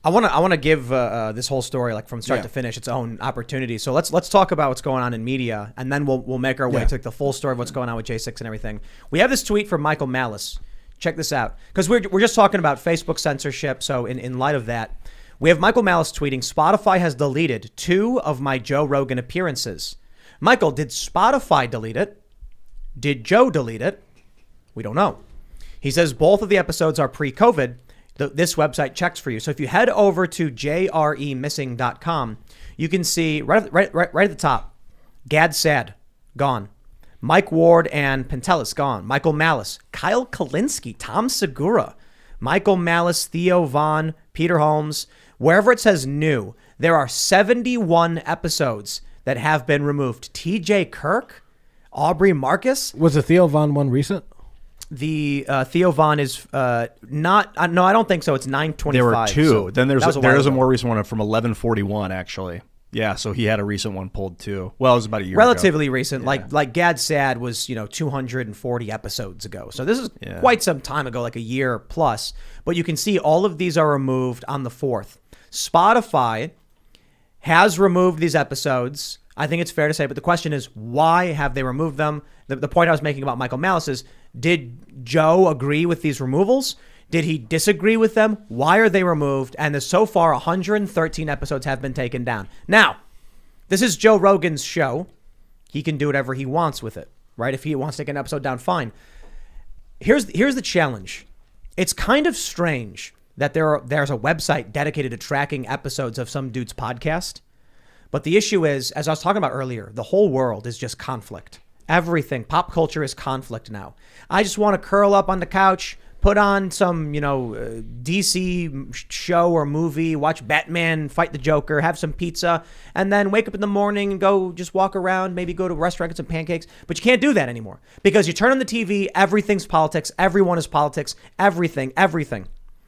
I want to give this whole story, like from start to finish, its own opportunity. So let's talk about what's going on in media, and then we'll make our way to the full story of what's going on with J6 and everything. We have this tweet from Michael Malice. Check this out, because we're just talking about Facebook censorship. So in light of that, we have Michael Malice tweeting: Spotify has deleted 2 of my Joe Rogan appearances. Michael, did Spotify delete it? Did Joe delete it? We don't know. He says both of the episodes are pre-COVID. This website checks for you. So if you head over to JREmissing.com, you can see right at the top, Gad Sad, gone. Mike Ward and Pentelis, gone. Michael Malice, Kyle Kalinske, Tom Segura, Michael Malice, Theo Vaughn, Peter Holmes. Wherever it says new, there are 71 episodes that have been removed. TJ Kirk, Aubrey Marcus. Was the Theo Vaughn one recent? The Theo Vaughn is not. No, I don't think so. It's 9/25. There were 2. So then there is a more recent one from 11/41 actually. Yeah, so he had a recent one pulled too. Well, it was about a year relatively ago. recent. Yeah. Like Gad Sad was 240 episodes ago. So this is quite some time ago, like a year plus. But you can see all of these are removed on the 4th. Spotify has removed these episodes. I think it's fair to say, but the question is, why have they removed them? The point I was making about Michael Malice is, did Joe agree with these removals? Did he disagree with them? Why are they removed? And so far, 113 episodes have been taken down. Now, this is Joe Rogan's show. He can do whatever he wants with it, right? If he wants to take an episode down, fine. Here's the challenge. It's kind of strange that there's a website dedicated to tracking episodes of some dude's podcast. But the issue is, as I was talking about earlier, the whole world is just conflict. Everything, pop culture is conflict now. I just want to curl up on the couch, put on some, DC show or movie, watch Batman fight the Joker, have some pizza, and then wake up in the morning and go just walk around, maybe go to a restaurant, get some pancakes. But you can't do that anymore because you turn on the TV, everything's politics, everyone is politics, everything.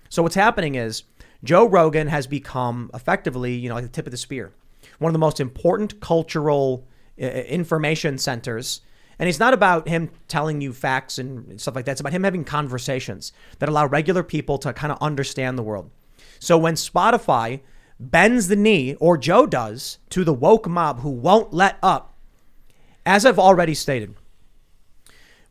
So what's happening is Joe Rogan has become effectively, like the tip of the spear. One of the most important cultural information centers. And it's not about him telling you facts and stuff like that. It's about him having conversations that allow regular people to kind of understand the world. So when Spotify bends the knee, or Joe does, to the woke mob who won't let up, as I've already stated,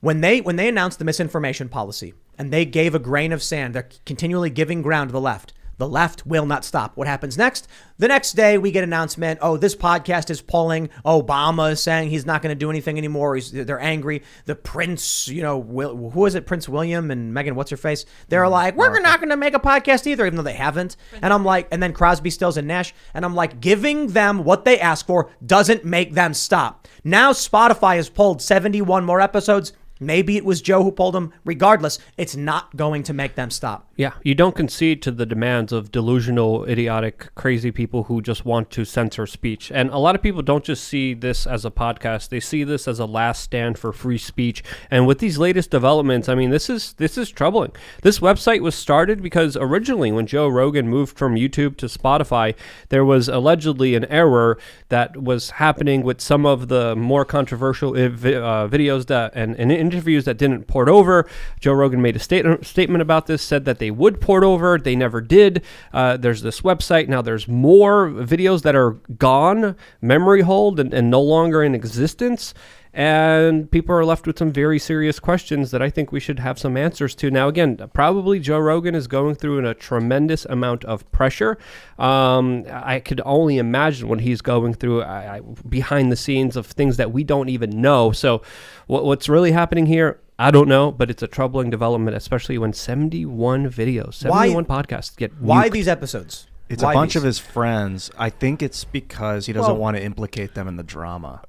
when they announced the misinformation policy and they gave a grain of sand, they're continually giving ground to the left. The left will not stop. What happens next? The next day we get an announcement. Oh, this podcast is polling. Obama is saying he's not going to do anything anymore. They're angry. The Prince, who is it? Prince William and Meghan, what's her face? They're like, we're not going to make a podcast either, even though they haven't. And I'm like, and then Crosby, Stills, and Nash. And I'm like, giving them what they ask for doesn't make them stop. Now Spotify has pulled 71 more episodes. Maybe it was Joe who pulled them. Regardless, it's not going to make them stop. Yeah, you don't concede to the demands of delusional, idiotic, crazy people who just want to censor speech. And a lot of people don't just see this as a podcast. They see this as a last stand for free speech. And with these latest developments, I mean, this is troubling. This website was started because originally when Joe Rogan moved from YouTube to Spotify, there was allegedly an error that was happening with some of the more controversial videos that and interviews that didn't port over. Joe Rogan made a statement about this, said that they would port over. They never did. There's this website. Now there's more videos that are gone, memory hold, and no longer in existence. And people are left with some very serious questions that I think we should have some answers to. Now, again, probably Joe Rogan is going through a tremendous amount of pressure. I could only imagine what he's going through behind the scenes of things that we don't even know. So what's really happening here, I don't know, but it's a troubling development, especially when 71 videos, 71 podcasts get Why nuked. these episodes? It's a bunch of his friends. I think it's because he doesn't want to implicate them in the drama.